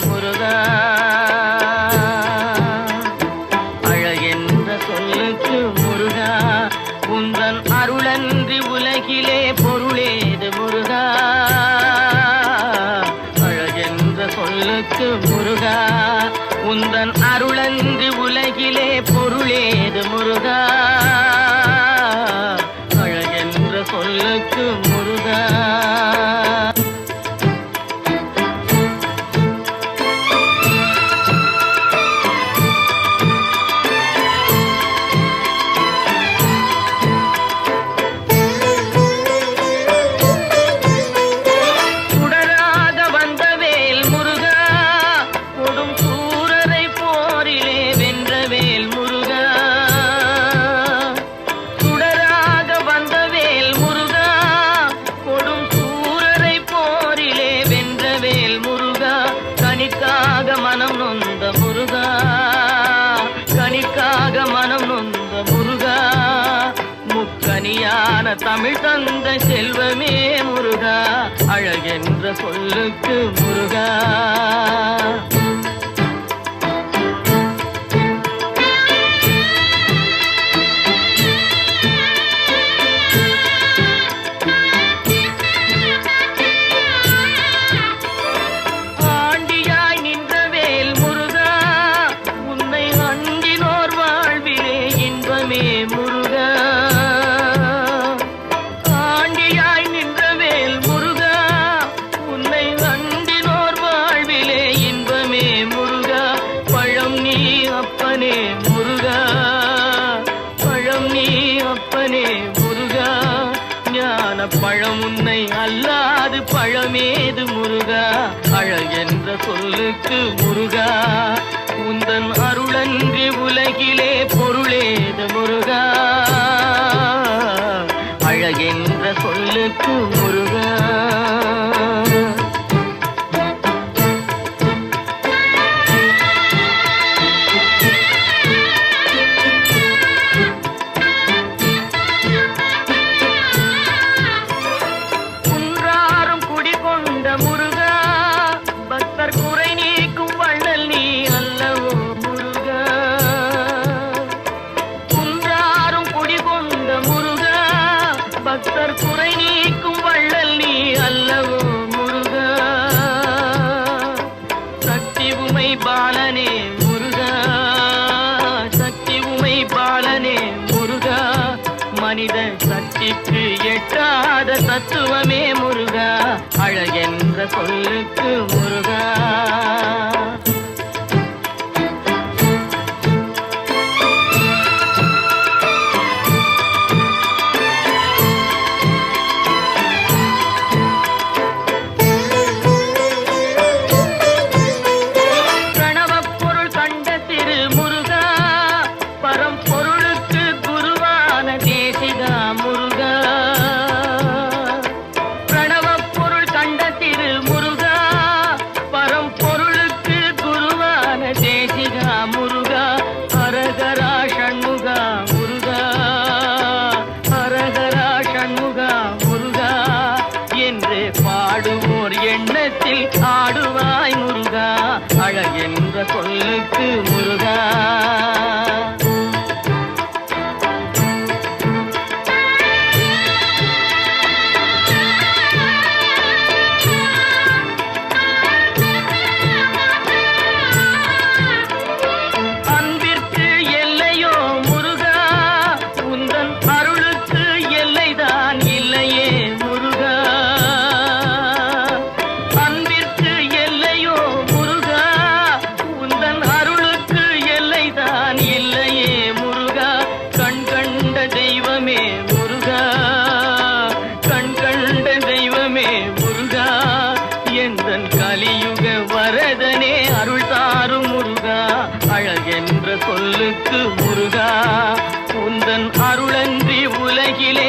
முருகா, அழகென்ற சொல்லுக்கு முருகா, உந்தன் அருளன்றி உலகிலே பொருளேது முருகா, அழகென்ற சொல்லுக்கு முருகா, உந்தன் அருளன்றி உலகிலே பொருளேது முருகா, அழகென்ற சொல்லுக்கு முருகா. கனிக்காக மனம் நொந்த முருகா, கனிக்காக மனம் நொந்த முருகா, முக்கனியான தமிழ் தந்த செல்வமே முருகா, அழகென்ற சொல்லுக்கு முருகா. முருகா, ஆண்டியாய் நின்றவேல் முருகா, உன்னை அண்டினோர் வாழ்விலே இன்பமே முருகா, பழம் நீ அப்பனே முருகா, பழம் நீ அப்பனே முருகா, ஞான பழம் உன்னை அல்லாது பழமேது முருகா, அழகென்ற சொல்லுக்கு முருகா, உந்தன் அருளன்றி உலகிலே பொருளேது முருகா, அழகென்ற சொல்லுக்கு முருகா. குன்றாரும் குடிகொண்ட முருகா, பக்தர் குறை நீக்கும் வள்ளல் நீ அல்லவோ முருகா, குன்றாரும் குடிகொண்ட முருகா, பக்தர் குறை நீக்கும் வள்ளல் நீ அல்லவோ முருகா, சக்தி உமை பாலனே முருகா, சக்தி உமை பாலனே முருகா, மனித சக்திக்கு எட்டாத தத்துவமே முருகா, அழகென்ற சொல்லுக்கு முருகா. முருகா, ஹரஹரா ஷண்முகா முருகா, ஹரஹரா ஷண்முகா முருகா என்று பாடுவோர் எண்ணத்தில் ஆடுவாய் முருகா, அழகென்ற சொல்லுக்கு முருகா. கலியுக வரதனே அருள் தாரும் முருகா, அழகென்ற சொல்லுக்கு முருகா, உந்தன் அருளன்றி உலகிலே